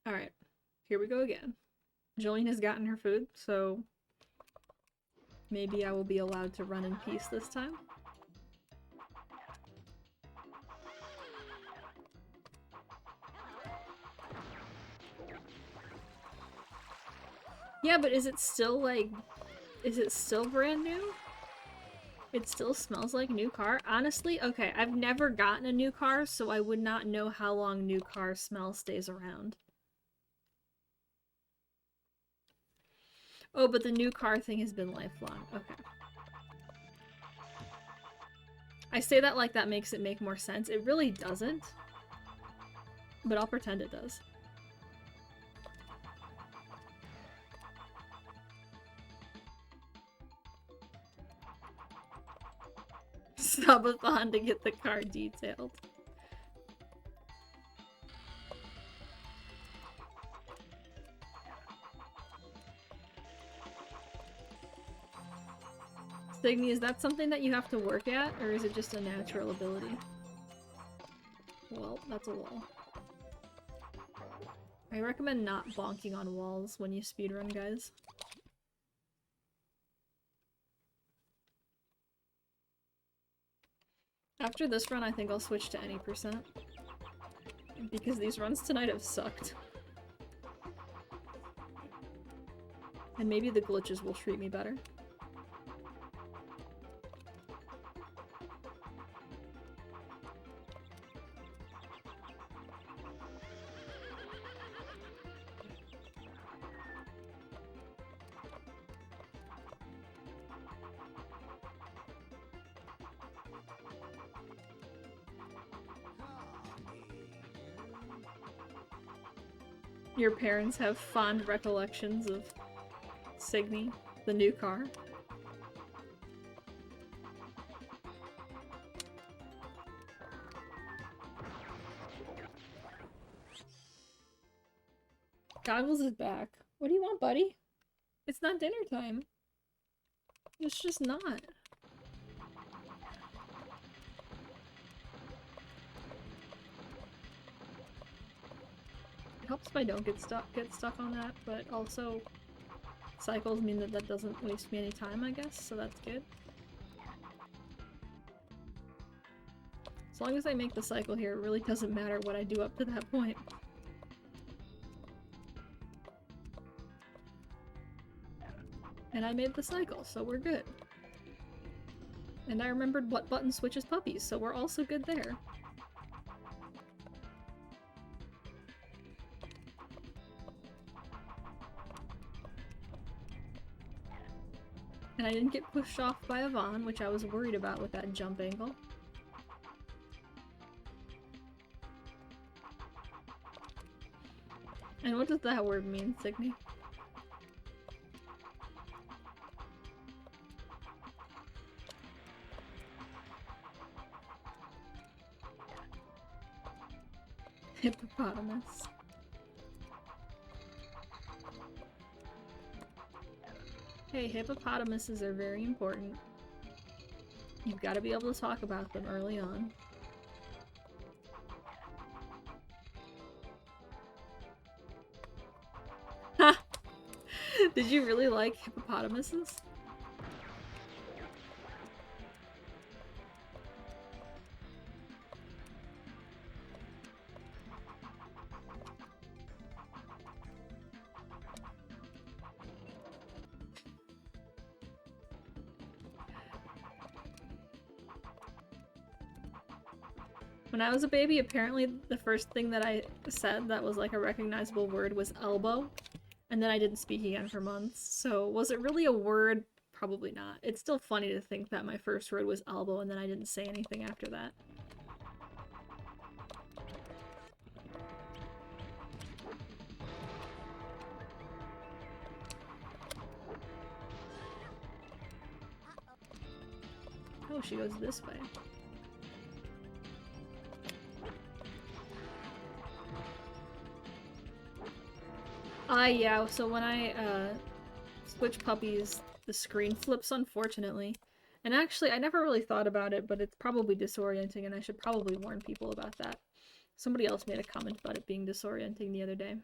Alright, here we go again. Jolene has gotten her food, so maybe I will be allowed to run in peace this time. Yeah, but is it still like... is it still brand new? It still smells like new car? Honestly, okay, I've never gotten a new car, so I would not know how long new car smell stays around. Oh, but the new car thing has been lifelong. Okay. I say that like that makes it make more sense. It really doesn't. But I'll pretend it does. Subathon to get the car detailed. Stigny, is that something that you have to work at, or is it just a natural ability? Well, that's a wall. I recommend not bonking on walls when you speedrun, guys. After this run, I think I'll switch to any percent. Because these runs tonight have sucked. And maybe the glitches will treat me better. Your parents have fond recollections of Signy, the new car. Goggles is back. What do you want, buddy? It's not dinner time. It's just not. It helps if I don't get stuck on that, but also cycles mean that that doesn't waste me any time, I guess, so that's good. As long as I make the cycle here, it really doesn't matter what I do up to that point. And I made the cycle, so we're good. And I remembered what button switches puppies, so we're also good there. And I didn't get pushed off by Yvonne, which I was worried about with that jump angle. And what does that word mean, Signy? Hippopotamus. Hey, hippopotamuses are very important. You've got to be able to talk about them early on. Ha! Did you really like hippopotamuses? When I was a baby, apparently the first thing that I said that was like a recognizable word was elbow, and then I didn't speak again for months. So was it really a word? Probably not. It's still funny to think that my first word was elbow and then I didn't say anything after that. Oh, she goes this way. Yeah, so when I switch puppies, the screen flips, unfortunately. And actually, I never really thought about it, but it's probably disorienting, and I should probably warn people about that. Somebody else made a comment about it being disorienting the other day.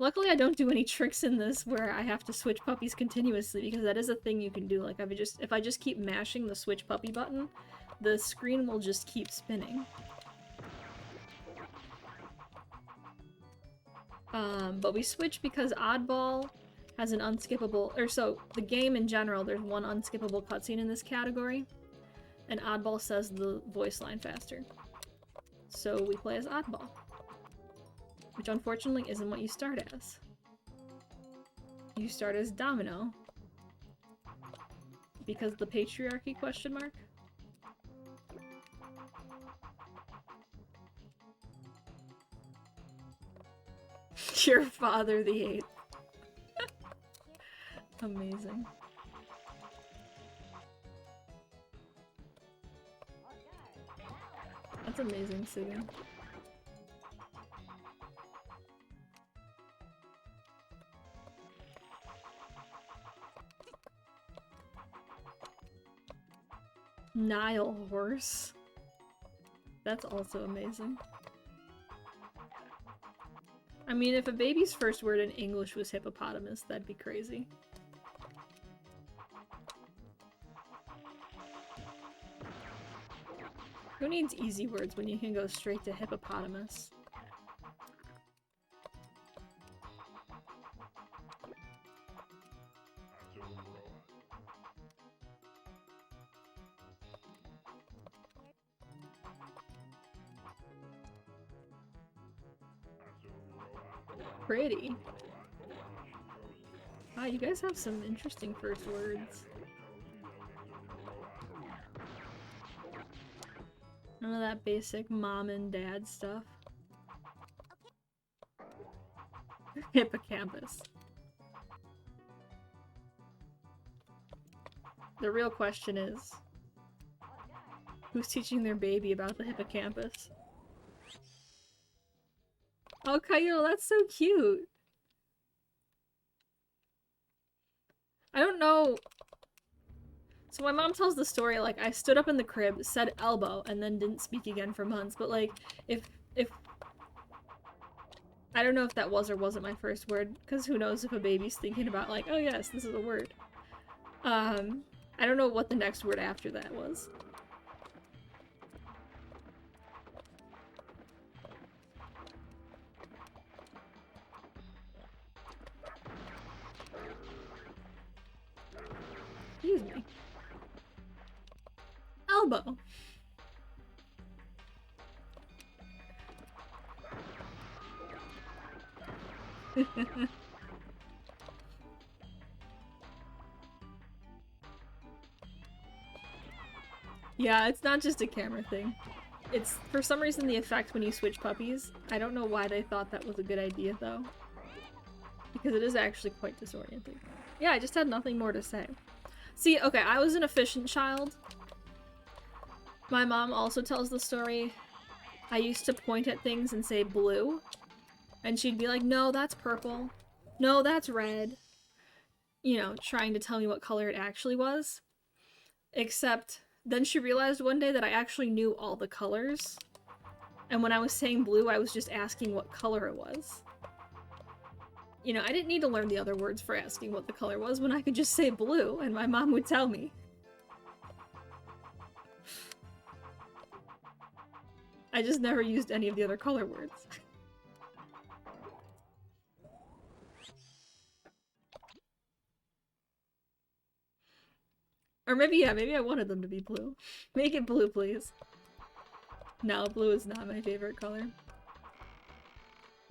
Luckily, I don't do any tricks in this where I have to switch puppies continuously, because that is a thing you can do. Like, if I just keep mashing the switch puppy button, the screen will just keep spinning. But we switch because Oddball has an unskippable, or so, the game in general, there's one unskippable cutscene in this category, and Oddball says the voice line faster. So we play as Oddball. Which unfortunately isn't what you start as. You start as Domino. Because the patriarchy, question mark? Your father the 8th. Amazing. That's amazing, Sugan. Nile horse. That's also amazing. I mean, if a baby's first word in English was hippopotamus, that'd be crazy. Who needs easy words when you can go straight to hippopotamus? Pretty. Wow, you guys have some interesting first words. None of that basic mom and dad stuff. Hippocampus. The real question is, who's teaching their baby about the hippocampus? Oh, Kyle, that's so cute. I don't know. So my mom tells the story, like, I stood up in the crib, said elbow, and then didn't speak again for months. But, like, if I don't know if that was or wasn't my first word, because who knows if a baby's thinking about, like, oh yes, this is a word. I don't know what the next word after that was. Excuse me. Elbow. Yeah, it's not just a camera thing. It's, for some reason, the effect when you switch puppies. I don't know why they thought that was a good idea, though. Because it is actually quite disorienting. Yeah, I just had nothing more to say. See, okay, I was an efficient child. My mom also tells the story. I used to point at things and say blue. And she'd be like, no, that's purple. No, that's red. You know, trying to tell me what color it actually was. Except, then she realized one day that I actually knew all the colors. And when I was saying blue, I was just asking what color it was. You know, I didn't need to learn the other words for asking what the color was when I could just say blue and my mom would tell me. I just never used any of the other color words. Or maybe, yeah, maybe I wanted them to be blue. Make it blue, please. No, blue is not my favorite color.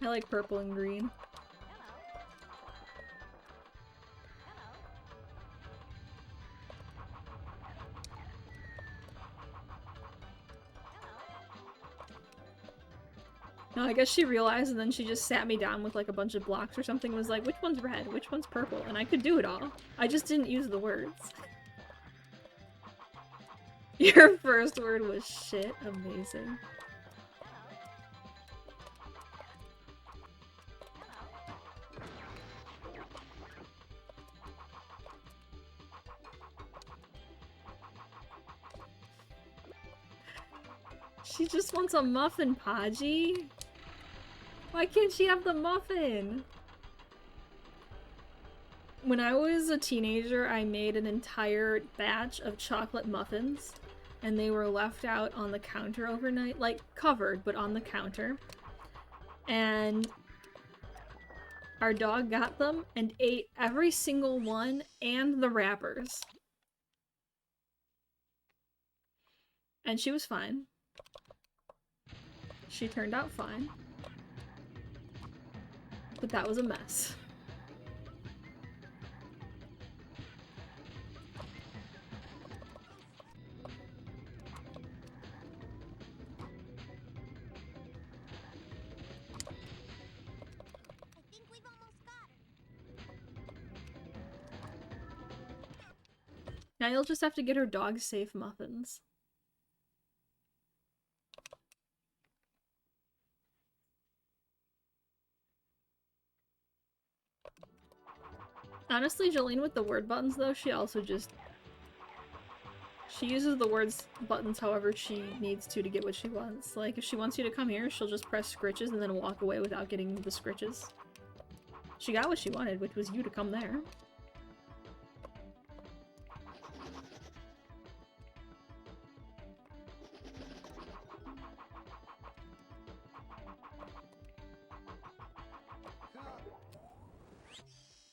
I like purple and green. No, I guess she realized and then she just sat me down with like a bunch of blocks or something and was like, which one's red? Which one's purple? And I could do it all. I just didn't use the words. Your first word was shit. Amazing. She just wants a muffin, Podgy. Why can't she have the muffin? When I was a teenager, I made an entire batch of chocolate muffins, and they were left out on the counter overnight, like covered, but on the counter. And our dog got them and ate every single one and the wrappers. And she was fine. She turned out fine. But that was a mess. Now you'll just have to get her dog-safe muffins. Honestly, Jolene with the word buttons, though, she also just... She uses the words buttons however she needs to get what she wants. Like, if she wants you to come here, she'll just press scritches and then walk away without getting the scritches. She got what she wanted, which was you to come there.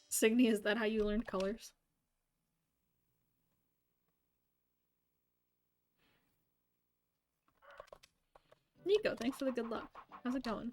Signy, is that how you learned colors? Nico, thanks for the good luck. How's it going?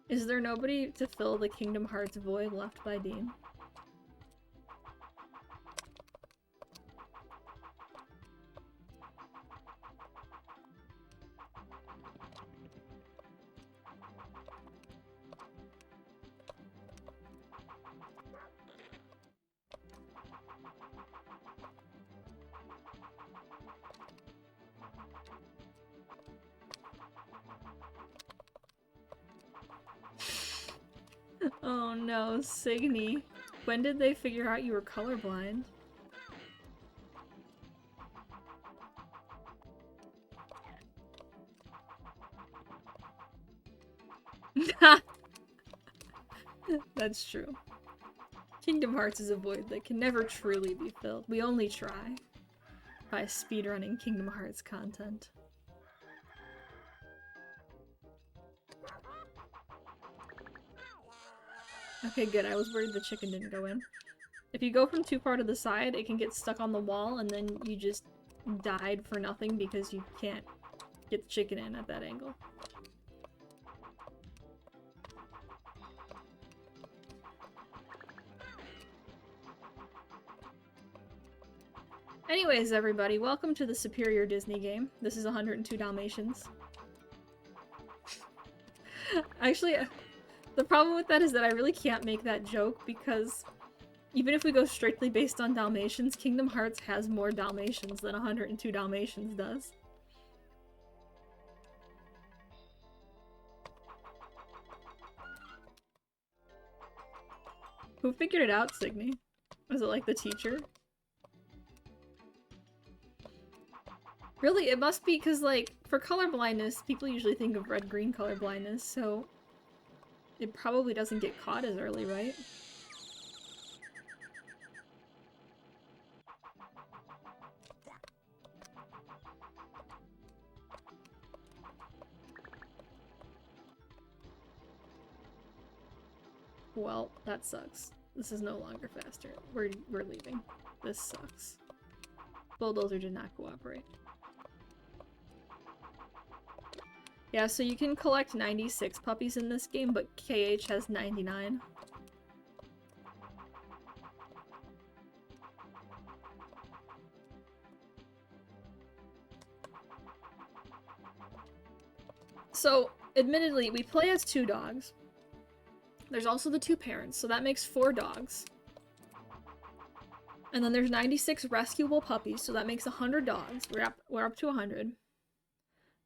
Is there nobody to fill the Kingdom Hearts void left by Dean? Oh no, Signy. When did they figure out you were colorblind? That's true. Kingdom Hearts is a void that can never truly be filled. We only try by speedrunning Kingdom Hearts content. Okay, good. I was worried the chicken didn't go in. If you go from too far to the side, it can get stuck on the wall, and then you just died for nothing because you can't get the chicken in at that angle. Anyways, everybody, welcome to the Superior Disney game. This is 102 Dalmatians. Actually, the problem with that is that I really can't make that joke because even if we go strictly based on Dalmatians, Kingdom Hearts has more Dalmatians than 102 Dalmatians does. Who figured it out, Signy? Was it like the teacher? Really, it must be because, like, for color blindness, people usually think of red-green color blindness, so it probably doesn't get caught as early, right? Well, that sucks. This is no longer faster. We're leaving. This sucks. Bulldozer did not cooperate. Yeah, so you can collect 96 puppies in this game, but KH has 99. So, admittedly, we play as 2 dogs. There's also the 2 parents, so that makes 4 dogs. And then there's 96 rescuable puppies, so that makes 100 dogs. We're up to 100.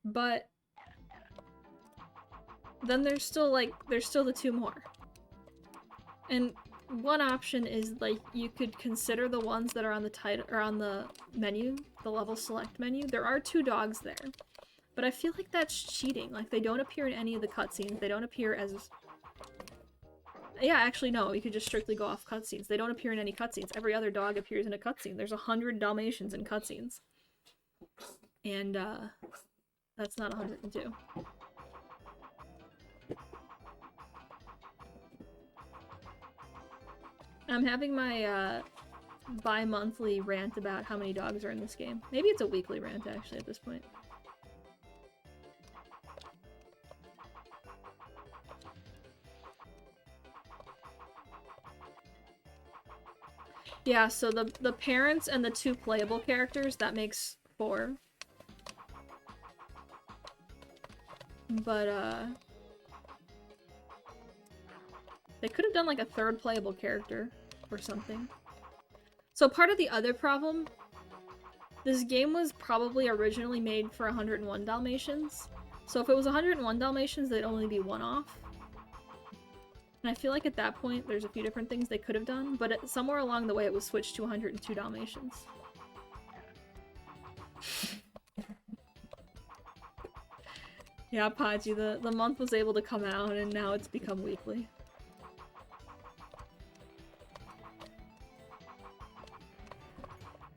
But then there's still the 2 more. And one option is, like, you could consider the ones that are on the title or on the menu, the level select menu. There are 2 dogs there, but I feel like that's cheating. Like, they don't appear in any of the cutscenes. They don't appear as... Yeah, actually, no. You could just strictly go off cutscenes. They don't appear in any cutscenes. Every other dog appears in a cutscene. There's 100 Dalmatians in cutscenes. And, that's not 102. I'm having my, bi-monthly rant about how many dogs are in this game. Maybe it's a weekly rant, actually, at this point. Yeah, so the parents and the 2 playable characters, that makes 4. But, they could have done, like, a 3rd playable character or something. So part of the other problem, this game was probably originally made for 101 Dalmatians. So if it was 101 Dalmatians, they'd only be 1 off. And I feel like at that point, there's a few different things they could have done, but somewhere along the way it was switched to 102 Dalmatians. Yeah, Podgy, the month was able to come out and now it's become weekly.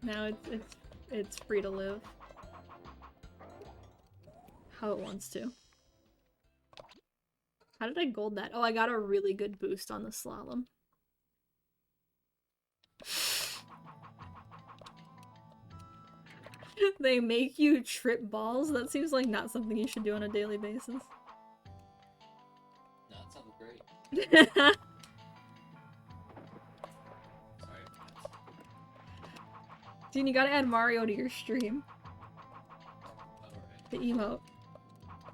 Now it's free to live how it wants to. How did I gold that? Oh, I got a really good boost on the slalom. They make you trip balls? That seems like not something you should do on a daily basis. No, that sounds great. Sorry. Dean, you gotta add Mario to your stream. Alright. The emote.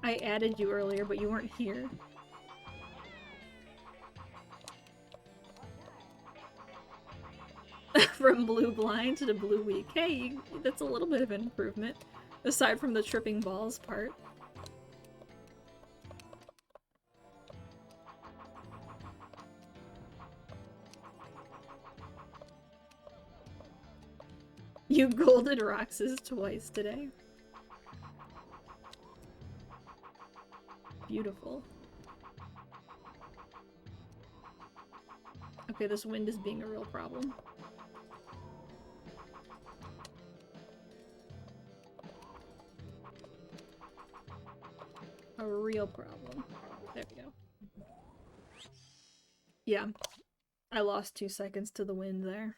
I added you earlier, but you weren't here. From blue blind to blue weak. Hey, that's a little bit of an improvement. Aside from the tripping balls part. You golded Roxas twice today. Beautiful. Okay, this wind is being a real problem. A real problem. There we go. Yeah. I lost 2 seconds to the wind there.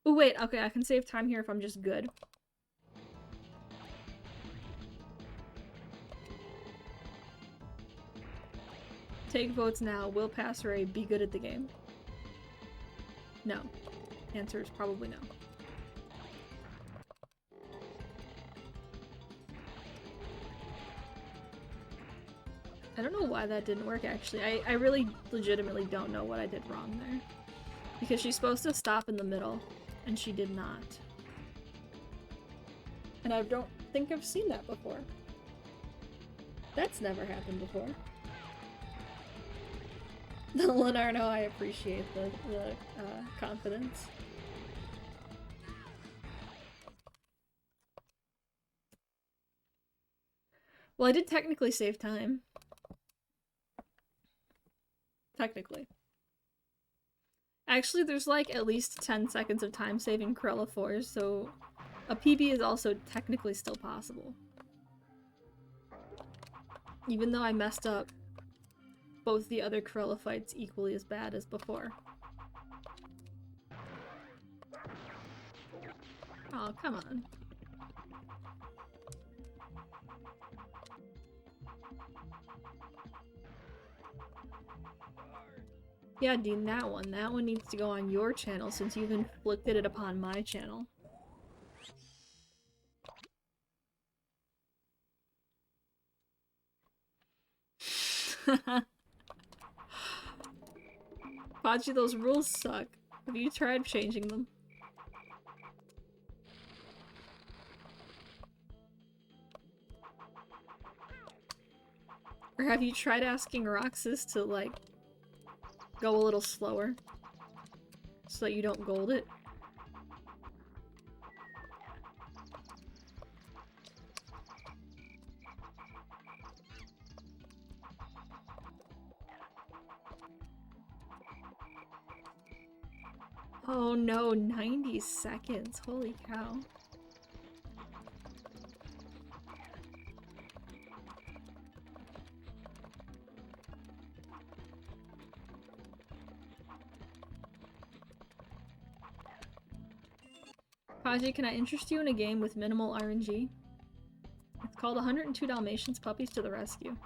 Oh wait, okay, I can save time here if I'm just good. Take votes now. Will pass or A, be good at the game? No. Answer is probably no. I don't know why that didn't work, actually. I really legitimately don't know what I did wrong there. Because she's supposed to stop in the middle, and she did not. And I don't think I've seen that before. That's never happened before. Lenarno, I appreciate the confidence. Well, I did technically save time. Technically. Actually, there's like at least 10 seconds of time saving Corella 4, so a PB is also technically still possible. Even though I messed up both the other Corella fights equally as bad as before. Oh, come on. Yeah, Dean, that one. That one needs to go on your channel since you've inflicted it upon my channel. Pachi, those rules suck. Have you tried changing them? Or have you tried asking Roxas to, like, go a little slower? so that you don't gold it. Oh no, 90 seconds. Holy cow. Kaji, can I interest you in a game with minimal RNG? It's called 102 Dalmatians Puppies to the Rescue.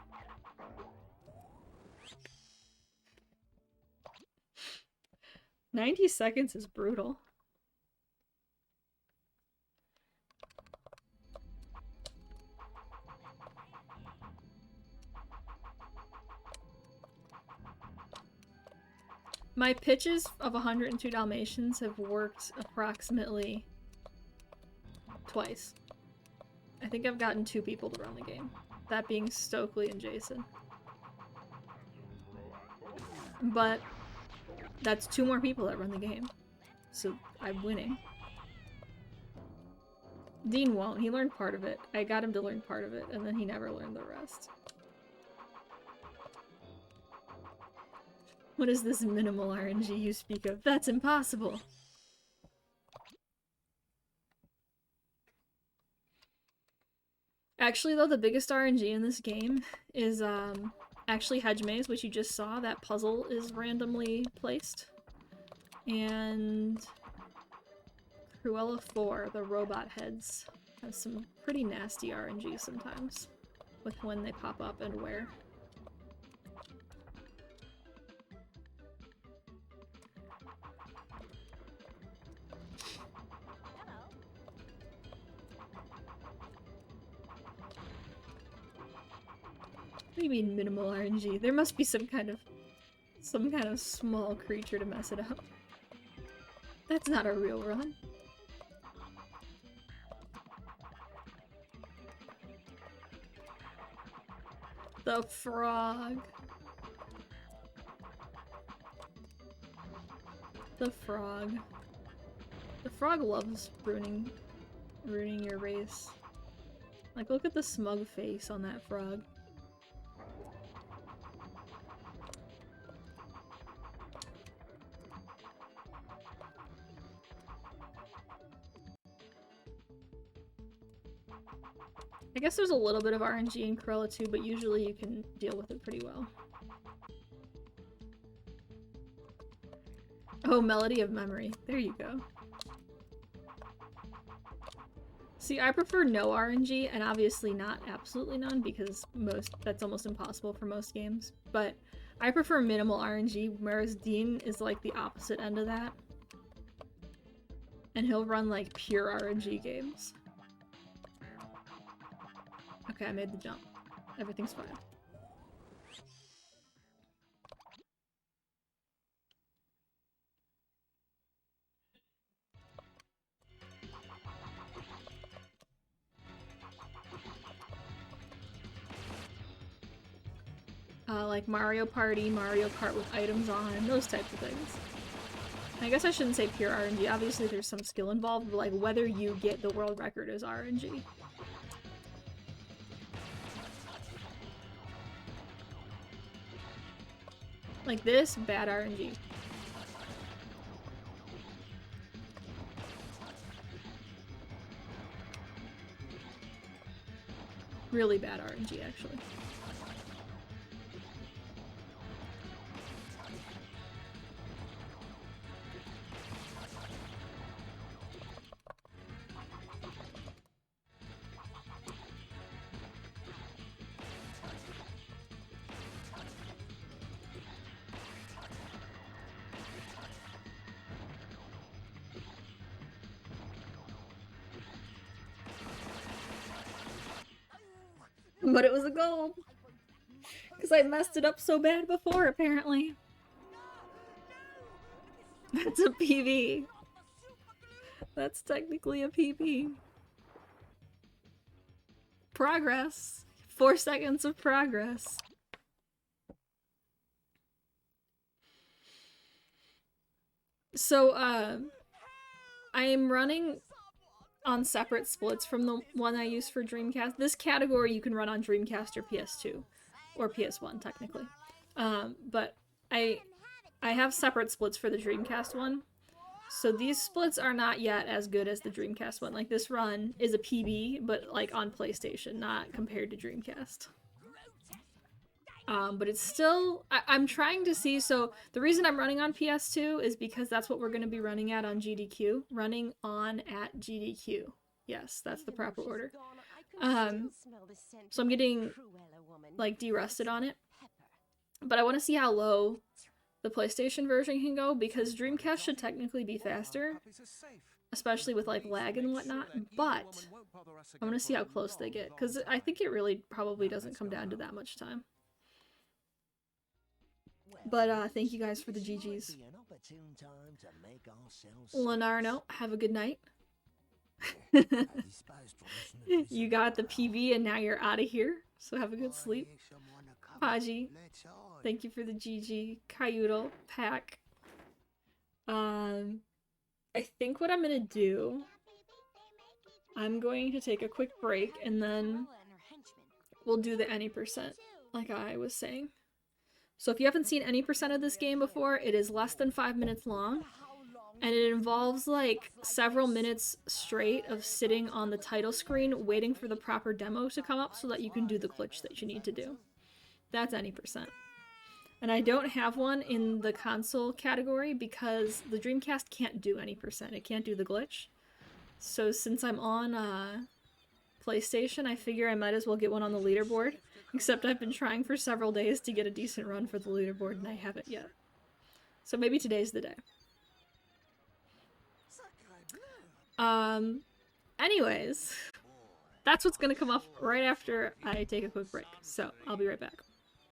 "90 seconds is brutal. My pitches of 102 Dalmatians have worked approximately twice. I think I've gotten 2 people to run the game. That being Stokely and Jason. But that's 2 more people that run the game. So I'm winning. Dean won't. He learned part of it. I got him to learn part of it, and then he never learned the rest. What is this minimal RNG you speak of? That's impossible! Actually, though, the biggest RNG in this game is, actually Hedge Maze, which you just saw. That puzzle is randomly placed. And Cruella 4, the robot heads, has some pretty nasty RNG sometimes with when they pop up and where. What do you mean minimal RNG? There must be some kind of small creature to mess it up. That's not a real run. The frog. The frog. The frog loves ruining your race. Like, look at the smug face on that frog. I guess there's a little bit of RNG in Cruella too, but usually you can deal with it pretty well. Oh, Melody of Memory. There you go. See, I prefer no RNG, and obviously not absolutely none, because that's almost impossible for most games. But I prefer minimal RNG, whereas Dean is like the opposite end of that. And he'll run like pure RNG games. Okay, I made the jump. Everything's fine. Like Mario Party, Mario Kart with items on, those types of things. I guess I shouldn't say pure RNG. Obviously there's some skill involved, but like whether you get the world record is RNG. Like this, bad RNG. Really bad RNG, actually. But it was a goal. Because I messed it up so bad before, apparently. That's a PB. That's technically a PB. Progress. 4 seconds of progress. So, I am running on separate splits from the one I use for Dreamcast. This category you can run on Dreamcast or PS2, or PS1 technically. But I have separate splits for the Dreamcast one. So these splits are not yet as good as the Dreamcast one. Like this run is a PB, but like on PlayStation, not compared to Dreamcast. But it's still, I'm trying to see, so the reason I'm running on PS2 is because that's what we're going to be running at on GDQ. Running on at GDQ. Yes, that's the proper order. So I'm getting, like, de-rusted on it. But I want to see how low the PlayStation version can go, because Dreamcast should technically be faster, especially with, like, lag and whatnot, but I want to see how close they get, because I think it really probably doesn't come down to that much time. But thank you guys for the GGs. Lenarno, have a good night. You got the PV and now you're out of here, so have a good sleep. Paji, thank you for the GG. Cayutal, Pack. I think what I'm gonna do, I'm going to take a quick break and then we'll do the any percent, like I was saying. So if you haven't seen any percent of this game before, it is less than 5 minutes long, and it involves like several minutes straight of sitting on the title screen waiting for the proper demo to come up so that you can do the glitch that you need to do. That's any percent. And I don't have one in the console category because the Dreamcast can't do any percent. It can't do the glitch. So since I'm on PlayStation, I figure I might as well get one on the leaderboard. Except I've been trying for several days to get a decent run for the leaderboard and I haven't yet. So maybe today's the day. Anyways, that's what's gonna come up right after I take a quick break. So I'll be right back.